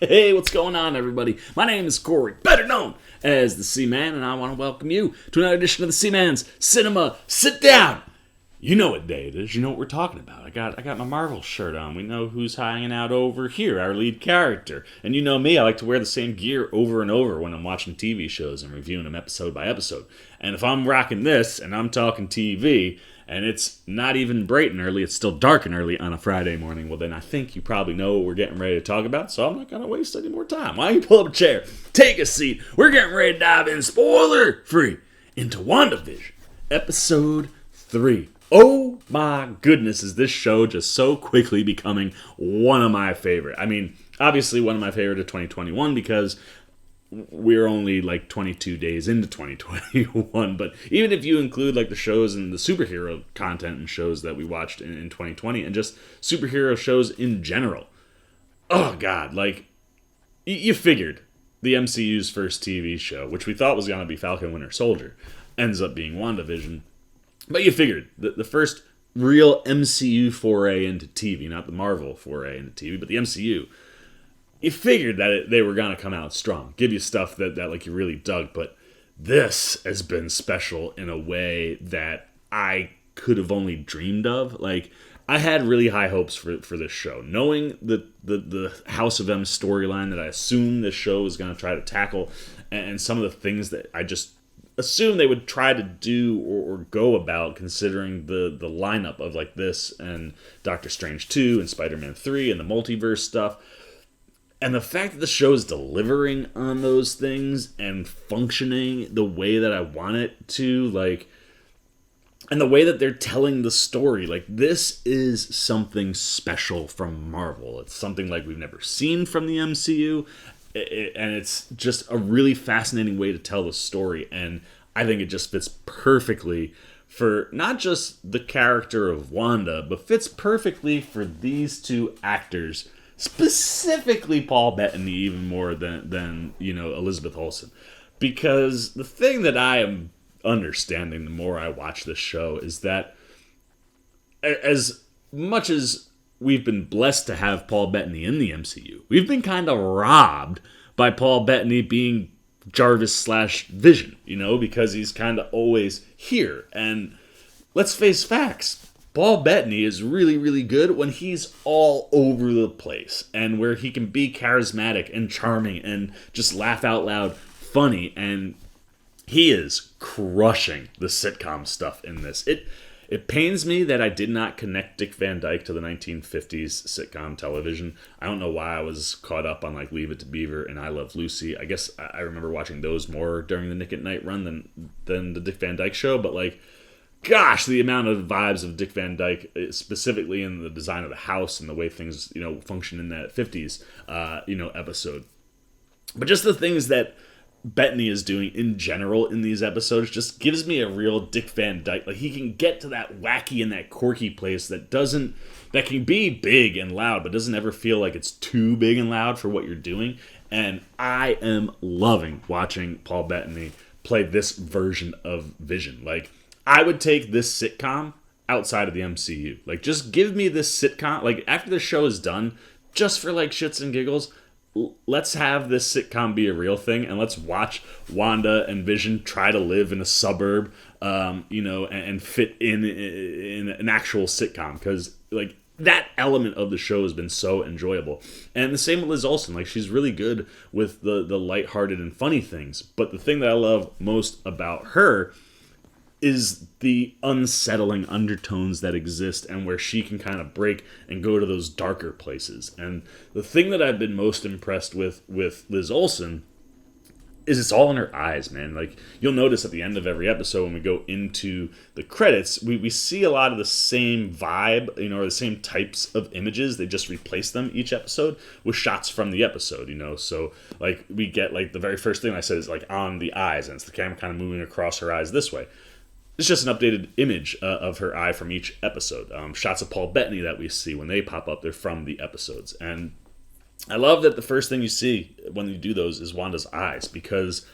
Hey, what's going on, everybody? My name is Corey, better known as the C-Man, and I want to welcome you to another edition of the C-Man's Cinema Sit Down. You know what day it is. You know what we're talking about. I got my Marvel shirt on. We know who's hanging out over here, our lead character. And you know me, I like to wear the same gear over and over when I'm watching TV shows and reviewing them episode by episode. And if I'm rocking this and I'm talking TV, and it's not even bright and early, it's still dark and early on a Friday morning, well then I think you probably know what we're getting ready to talk about, so I'm not going to waste any more time. Why don't you pull up a chair, take a seat, we're getting ready to dive in spoiler-free into WandaVision, Episode 3. Oh my goodness, is this show just so quickly becoming one of my favorite. I mean, obviously one of my favorite of 2021 because we're only like 22 days into 2021, but even if you include like the shows and the superhero content and shows that we watched in 2020 and just superhero shows in general, oh god, like you figured the MCU's first TV show, which we thought was going to be Falcon Winter Soldier, ends up being WandaVision. But you figured the first real MCU foray into TV, not the Marvel foray into TV, but the MCU, you figured that they were going to come out strong, give you stuff that like you really dug, but this has been special in a way that I could have only dreamed of. Like, I had really high hopes for this show, knowing the House of M storyline that I assumed this show was going to try to tackle, and some of the things that I just assumed they would try to do or go about, considering the lineup of like this and Doctor Strange 2 and Spider-Man 3 and the multiverse stuff. And the fact that the show is delivering on those things and functioning the way that I want it to, like, and the way that they're telling the story, like, this is something special from Marvel. It's something like we've never seen from the MCU, and it's just a really fascinating way to tell the story, and I think it just fits perfectly for not just the character of Wanda, but fits perfectly for these two actors, specifically Paul Bettany, even more than Elizabeth Olsen. Because the thing that I am understanding the more I watch this show is that as much as we've been blessed to have Paul Bettany in the MCU, we've been kind of robbed by Paul Bettany being Jarvis/Vision, because he's kind of always here. And let's face facts, Paul Bettany is really, really good when he's all over the place and where he can be charismatic and charming and just laugh out loud funny. And he is crushing the sitcom stuff in this. It pains me that I did not connect Dick Van Dyke to the 1950s sitcom television. I don't know why I was caught up on like Leave It to Beaver and I Love Lucy. I guess I remember watching those more during the Nick at Night run than the Dick Van Dyke show, but like, gosh, the amount of vibes of Dick Van Dyke, specifically in the design of the house and the way things, function in that 50s, episode. But just the things that Bettany is doing in general in these episodes just gives me a real Dick Van Dyke. Like, he can get to that wacky and that quirky place that can be big and loud, but doesn't ever feel like it's too big and loud for what you're doing. And I am loving watching Paul Bettany play this version of Vision. Like, I would take this sitcom outside of the MCU. Like, just give me this sitcom. Like, after the show is done, just for, like, shits and giggles, let's have this sitcom be a real thing, and let's watch Wanda and Vision try to live in a suburb, and fit in an actual sitcom. Because, like, that element of the show has been so enjoyable. And the same with Liz Olsen. Like, she's really good with the lighthearted and funny things. But the thing that I love most about her is the unsettling undertones that exist and where she can kind of break and go to those darker places. And the thing that I've been most impressed with Liz Olsen is it's all in her eyes, man. Like, you'll notice at the end of every episode when we go into the credits, we see a lot of the same vibe, or the same types of images. They just replace them each episode with shots from the episode, So, like, we get, like, the very first thing I said is, like, on the eyes, and it's the camera kind of moving across her eyes this way. It's just an updated image of her eye from each episode. Shots of Paul Bettany that we see when they pop up, they're from the episodes. And I love that the first thing you see when you do those is Wanda's eyes, because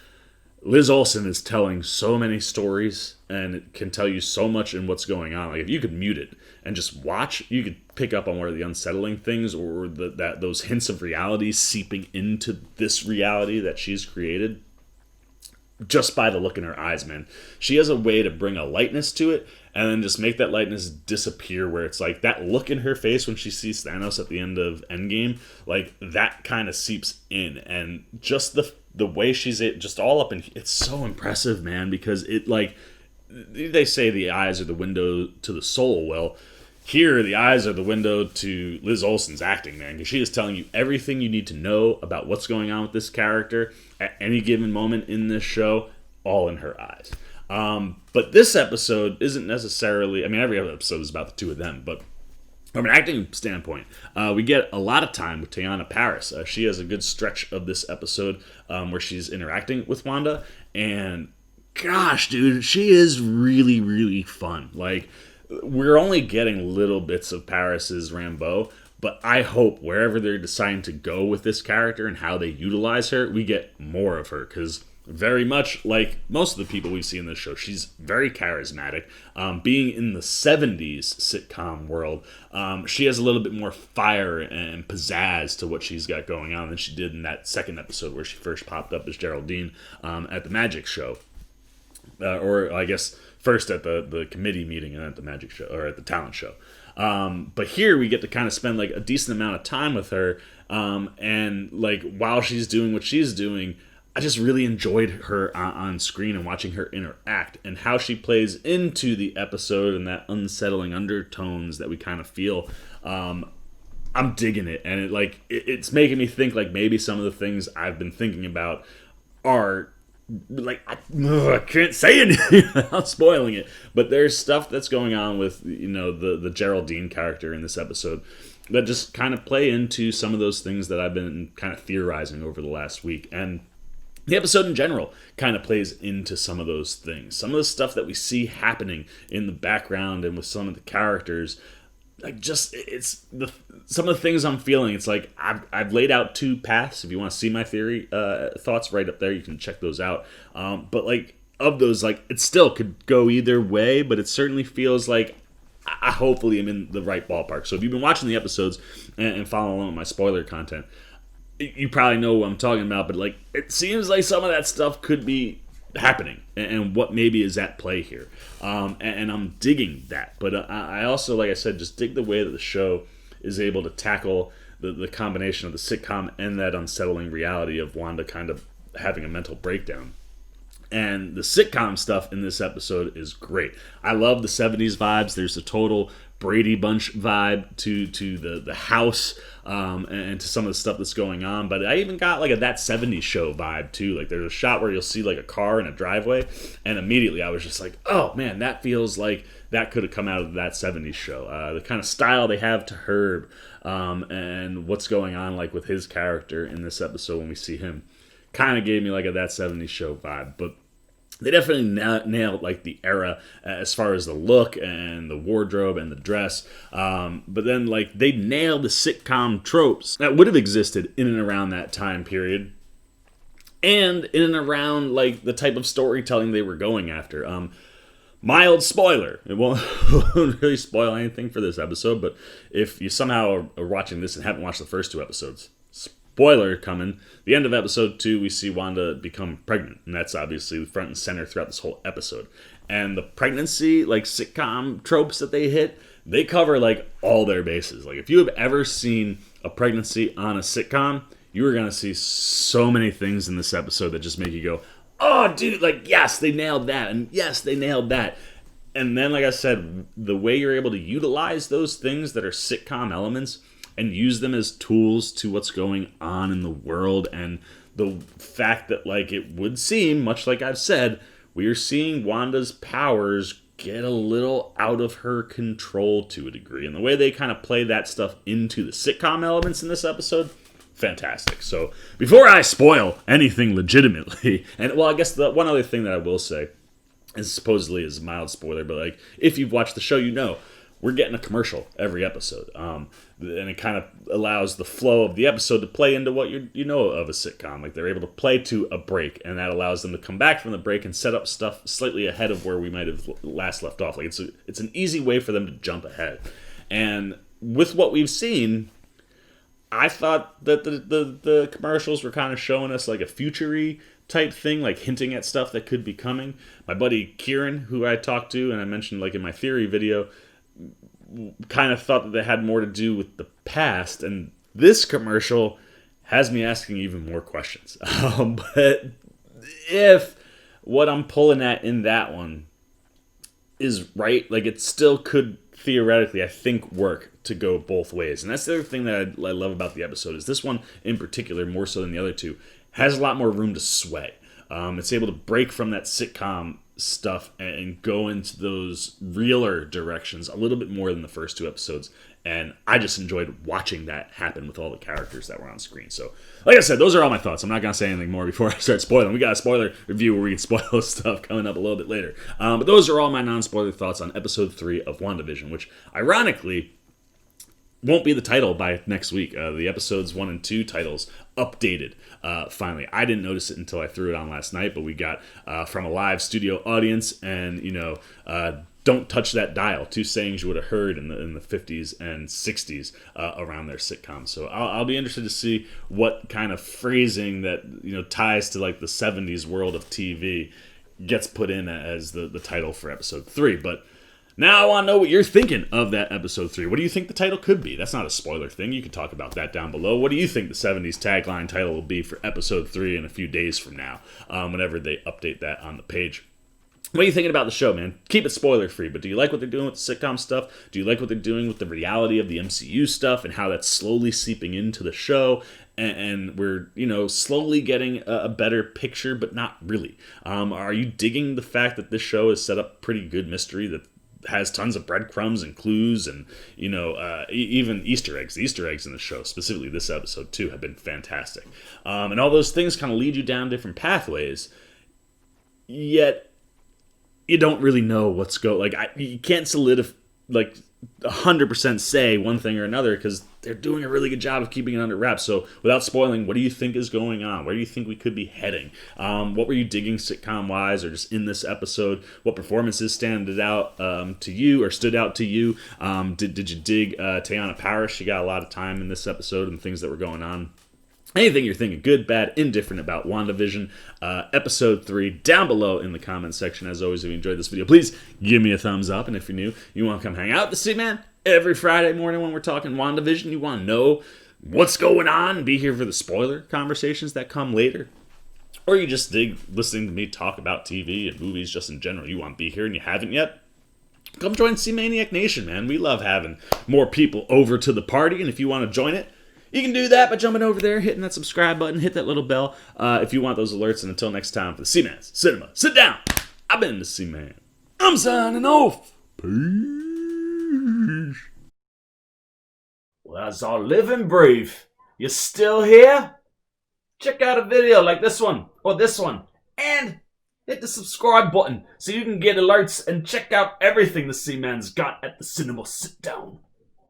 Liz Olsen is telling so many stories, and it can tell you so much in what's going on. Like, if you could mute it and just watch, you could pick up on one of the unsettling things, or those hints of reality seeping into this reality that she's created. Just by the look in her eyes, man. She has a way to bring a lightness to it, and then just make that lightness disappear, where it's like that look in her face when she sees Thanos at the end of Endgame, like that kind of seeps in, and just the way she's just all up in, it's so impressive, man, because it, like, they say the eyes are the window to the soul. Well, here, the eyes are the window to Liz Olsen's acting, man, because she is telling you everything you need to know about what's going on with this character at any given moment in this show, all in her eyes. But this episode isn't necessarily, I mean, every other episode is about the two of them, but from an acting standpoint, we get a lot of time with Teyonah Parris. She has a good stretch of this episode where she's interacting with Wanda, and gosh, dude, she is really, really fun. Like, we're only getting little bits of Paris's Rambeau, but I hope wherever they're deciding to go with this character and how they utilize her, we get more of her, because very much like most of the people we see in this show, she's very charismatic. Being in the 70s sitcom world, she has a little bit more fire and pizzazz to what she's got going on than she did in that second episode where she first popped up as Geraldine at the Magic Show. Or I guess first at the committee meeting and at the Magic Show, or at the talent show. But here we get to kind of spend like a decent amount of time with her, and like while she's doing what she's doing, I just really enjoyed her on screen and watching her interact and how she plays into the episode and that unsettling undertones that we kind of feel. I'm digging it, and it's making me think like maybe some of the things I've been thinking about are like, I can't say anything without spoiling it, but there's stuff that's going on with, you know, the Geraldine character in this episode that just kind of play into some of those things that I've been kind of theorizing over the last week. And the episode in general kind of plays into some of those things. Some of the stuff that we see happening in the background and with some of the characters, like, just, it's some of the things I'm feeling. It's like I've laid out two paths. If you want to see my theory thoughts right up there, you can check those out. But like, of those, like, it still could go either way, but it certainly feels like I hopefully am in the right ballpark. So if you've been watching the episodes and following along with my spoiler content, you probably know what I'm talking about. But like, it seems like some of that stuff could be happening and what maybe is at play here, and I'm digging that. But I also, like I said, just dig the way that the show is able to tackle the combination of the sitcom and that unsettling reality of Wanda kind of having a mental breakdown. And the sitcom stuff in this episode is great. I love the 70s vibes. There's a total Brady Bunch vibe to the house, and to some of the stuff that's going on. But I even got like a That 70s Show vibe too. Like, there's a shot where you'll see like a car in a driveway, and immediately I was just like, oh man, that feels like that could have come out of That 70s Show. The kind of style they have to Herb, and what's going on like with his character in this episode when we see him, kind of gave me like a That 70s Show vibe. But they definitely nailed like the era as far as the look and the wardrobe and the dress. But then like they nailed the sitcom tropes that would have existed in and around that time period, and in and around like the type of storytelling they were going after. Mild spoiler. It won't really spoil anything for this episode, but if you somehow are watching this and haven't watched the first two episodes, spoiler coming. The end of episode 2, we see Wanda become pregnant, and that's obviously front and center throughout this whole episode. And the pregnancy, like, sitcom tropes that they hit, they cover like all their bases. Like, if you have ever seen a pregnancy on a sitcom, you are gonna see so many things in this episode that just make you go, oh dude, like, yes, they nailed that, and yes, they nailed that. And then, like I said, the way you're able to utilize those things that are sitcom elements and use them as tools to what's going on in the world, and the fact that, like, it would seem, much like I've said, we are seeing Wanda's powers get a little out of her control to a degree. And the way they kind of play that stuff into the sitcom elements in this episode, fantastic. So before I spoil anything legitimately, and well, I guess the one other thing that I will say is supposedly is a mild spoiler, but like, if you've watched the show, you know, we're getting a commercial every episode, and it kind of allows the flow of the episode to play into what you know of a sitcom. Like they're able to play to a break, and that allows them to come back from the break and set up stuff slightly ahead of where we might have last left off. Like it's an easy way for them to jump ahead. And with what we've seen, I thought that the commercials were kind of showing us like a future-y type thing, like hinting at stuff that could be coming. My buddy Kieran, who I talked to, and I mentioned like in my theory video, kind of thought that they had more to do with the past, and this commercial has me asking even more questions. But if what I'm pulling at in that one is right, like it still could theoretically, I think, work to go both ways. And that's the other thing that I love about the episode is this one in particular, more so than the other two, has a lot more room to sway. It's able to break from that sitcom stuff and go into those realer directions a little bit more than the first two episodes. And I just enjoyed watching that happen with all the characters that were on screen. So, like I said, those are all my thoughts. I'm not going to say anything more before I start spoiling. We got a spoiler review where we can spoil stuff coming up a little bit later. But those are all my non-spoiler thoughts on episode 3 of WandaVision, which, ironically, won't be the title by next week. The episodes 1 and 2 titles updated finally. I didn't notice it until I threw it on last night, but we got from a live studio audience, and don't touch that dial. 2 sayings you would have heard in the 50s and 60s around their sitcom. So I'll be interested to see what kind of phrasing that ties to like the 70s world of TV gets put in as the title for episode 3. But now I want to know what you're thinking of that episode 3. What do you think the title could be? That's not a spoiler thing. You can talk about that down below. What do you think the 70s tagline title will be for episode 3 in a few days from now, whenever they update that on the page? What are you thinking about the show, man? Keep it spoiler-free, but do you like what they're doing with the sitcom stuff? Do you like what they're doing with the reality of the MCU stuff and how that's slowly seeping into the show? And we're, slowly getting a better picture, but not really. Are you digging the fact that this show has set up pretty good mystery that has tons of breadcrumbs and clues and, even Easter eggs. The Easter eggs in the show, specifically this episode too, have been fantastic. And all those things kind of lead you down different pathways, yet you don't really know what's you can't solidify, 100% say one thing or another because they're doing a really good job of keeping it under wraps. So without spoiling, what do you think is going on? Where do you think we could be heading? What were you digging sitcom-wise or just in this episode? What performances stood out to you? Did you dig Teyana Parris? She got a lot of time in this episode and things that were going on. Anything you're thinking, good, bad, indifferent about WandaVision, episode 3, down below in the comments section. As always, if you enjoyed this video, please give me a thumbs up. And if you're new, you want to come hang out with the C-Man every Friday morning when we're talking WandaVision, you want to know what's going on and be here for the spoiler conversations that come later, or you just dig listening to me talk about TV and movies just in general, you want to be here and you haven't yet, come join C-Maniac Nation, man. We love having more people over to the party, and if you want to join it, you can do that by jumping over there, hitting that subscribe button, hit that little bell if you want those alerts. And until next time, for the C-Man's Cinema, sit down. I've been the C-Man. I'm signing off. Peace. Well, that's all live and breathe. You still here? Check out a video like this one or this one. And hit the subscribe button so you can get alerts and check out everything the C-Man's got at the Cinema Sit Down.